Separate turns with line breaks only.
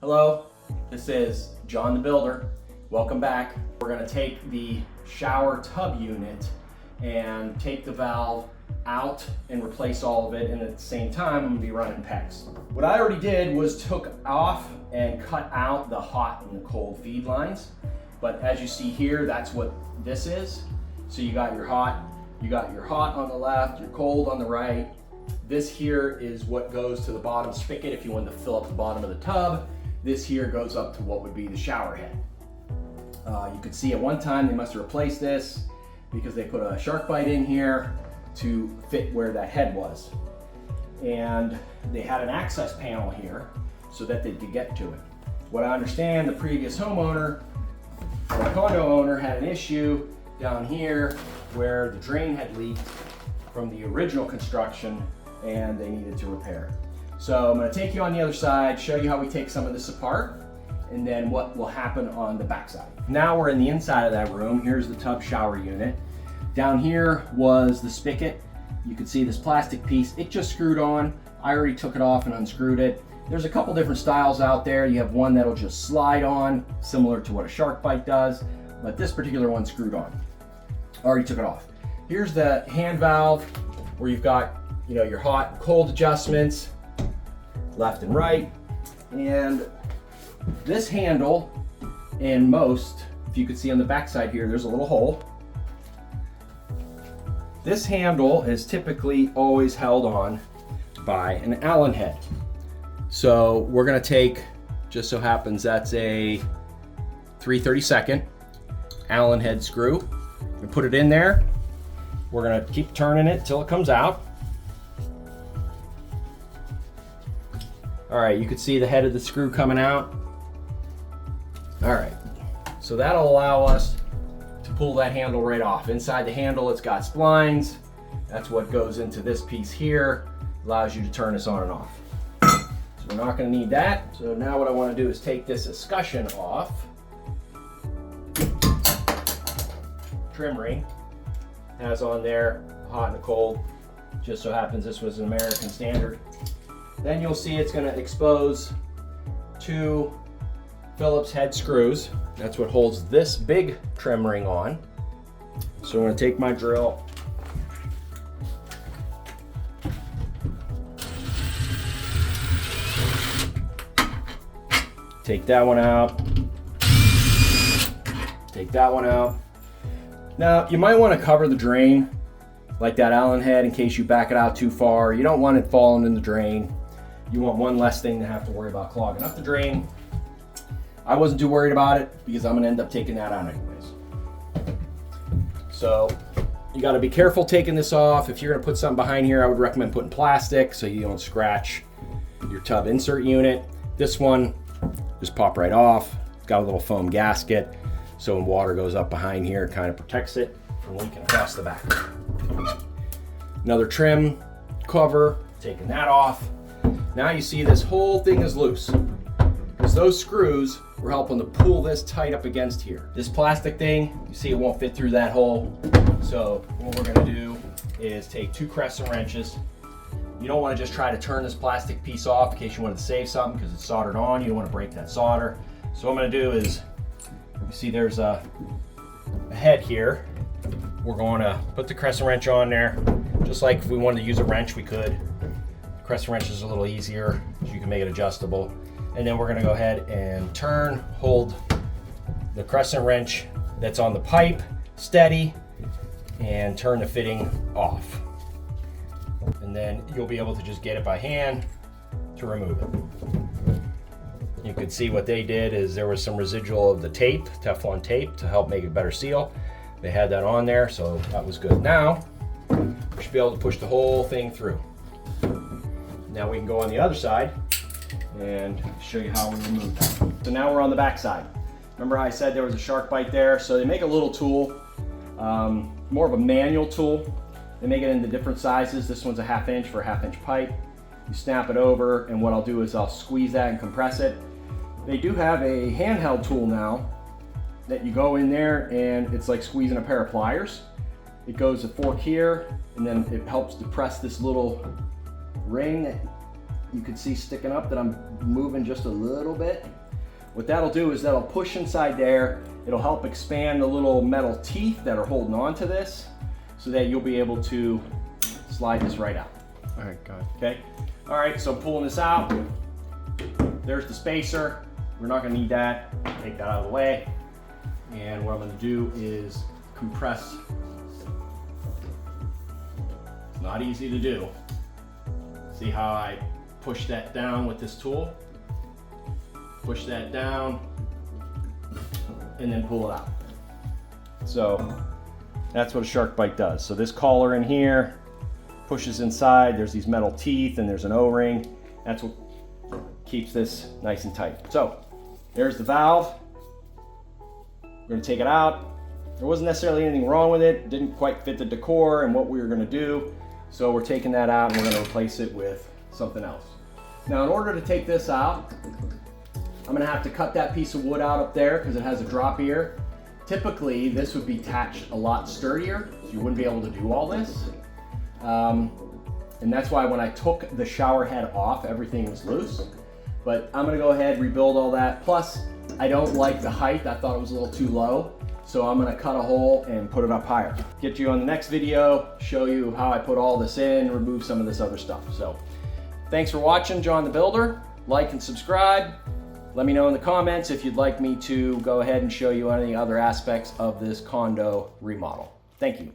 Hello, this is John the Builder. Welcome back. We're going to take the shower tub unit and take the valve out and replace all of it, and at the same time I'm going to be running PEX. What I already did was took off and cut out the hot and the cold feed lines, but as you see here, that's what this is. So you got your hot on the left, your cold on the right. This here is what goes to the bottom spigot if you want to fill up the bottom of the tub. This here goes up to what would be the shower head. You could see at one time they must have replaced this because they put a Sharkbite in here to fit where that head was. And they had an access panel here so that they could get to it. What I understand, the previous homeowner, the condo owner, had an issue down here where the drain had leaked from the original construction and they needed to repair. So I'm going to take you on the other side, show you how we take some of this apart, and then what will happen on the backside. Now we're in the inside of that room. Here's the tub shower unit. Down here was the spigot. You can see this plastic piece. It just screwed on. I already took it off and unscrewed it. There's a couple different styles out there. You have one that'll just slide on, similar to what a Sharkbite does, but this particular one screwed on. Already took it off. Here's the hand valve where you've got, your hot and cold adjustments, left and right. And this handle, and most, if you could see on the back side here, there's a little hole. This handle is typically always held on by an Allen head. So we're gonna take, just so happens that's a 3/32 Allen head screw, and put it in there. We're gonna keep turning it till it comes out. All right, you can see the head of the screw coming out. All right, so that'll allow us to pull that handle right off. Inside the handle, it's got splines. That's what goes into this piece here. Allows you to turn this on and off. So we're not gonna need that. So now what I wanna do is take this escutcheon off. Trim ring has on there, hot and cold. Just so happens this was an American standard. Then you'll see it's going to expose two Phillips head screws. That's what holds this big trim ring on. So I'm going to take my drill, take that one out, take that one out. Now you might want to cover the drain like that Allen head in case you back it out too far. You don't want it falling in the drain. You want one less thing to have to worry about clogging up the drain. I wasn't too worried about it because I'm gonna end up taking that out anyways. So you gotta be careful taking this off. If you're gonna put something behind here, I would recommend putting plastic so you don't scratch your tub insert unit. This one, just pop right off. It's got a little foam gasket, so when water goes up behind here, it kind of protects it from leaking across the back. Another trim cover, taking that off. Now you see this whole thing is loose because those screws were helping to pull this tight up against here. This plastic thing, you see it won't fit through that hole. So what we're gonna do is take two crescent wrenches. You don't wanna just try to turn this plastic piece off in case you wanted to save something because it's soldered on. You don't wanna break that solder. So what I'm gonna do is, you see there's a head here. We're gonna put the crescent wrench on there. Just like if we wanted to use a wrench, we could. The crescent wrench is a little easier, so you can make it adjustable. And then we're gonna go ahead and hold the crescent wrench that's on the pipe steady and turn the fitting off. And then you'll be able to just get it by hand to remove it. You could see what they did is there was some residual of the tape, Teflon tape, to help make it better seal. They had that on there, so that was good. Now, we should be able to push the whole thing through. Now we can go on the other side and show you how we remove that. So now we're on the back side. Remember how I said there was a Sharkbite there? So they make a little tool, more of a manual tool. They make it into different sizes. This one's a 1/2 inch for a 1/2 inch pipe. You snap it over, and what I'll do is I'll squeeze that and compress it. They do have a handheld tool now that you go in there and it's like squeezing a pair of pliers. It goes a fork here, and then it helps to press this little ring you can see sticking up that I'm moving just a little bit. What that'll do is that'll push inside there. It'll help expand the little metal teeth that are holding on to this so that you'll be able to slide this right out.
All right, got it.
Okay. All right, so I'm pulling this out. There's the spacer. We're not gonna need that. Take that out of the way. And what I'm gonna do is compress. It's not easy to do. See how I push that down with this tool? Push that down and then pull it out. So that's what a Sharkbite does. So this collar in here pushes inside. There's these metal teeth and there's an O-ring. That's what keeps this nice and tight. So there's the valve. We're gonna take it out. There wasn't necessarily anything wrong with it. It didn't quite fit the decor and what we were gonna do. So we're taking that out and we're gonna replace it with something else. Now in order to take this out, I'm gonna have to cut that piece of wood out up there because it has a drop ear. Typically, this would be attached a lot sturdier, so you wouldn't be able to do all this. And that's why when I took the shower head off, everything was loose. But I'm gonna go ahead, rebuild all that. Plus, I don't like the height. I thought it was a little too low. So I'm gonna cut a hole and put it up higher. Get you on the next video, show you how I put all this in, remove some of this other stuff. So thanks for watching, John the Builder. Like and subscribe. Let me know in the comments if you'd like me to go ahead and show you any other aspects of this condo remodel. Thank you.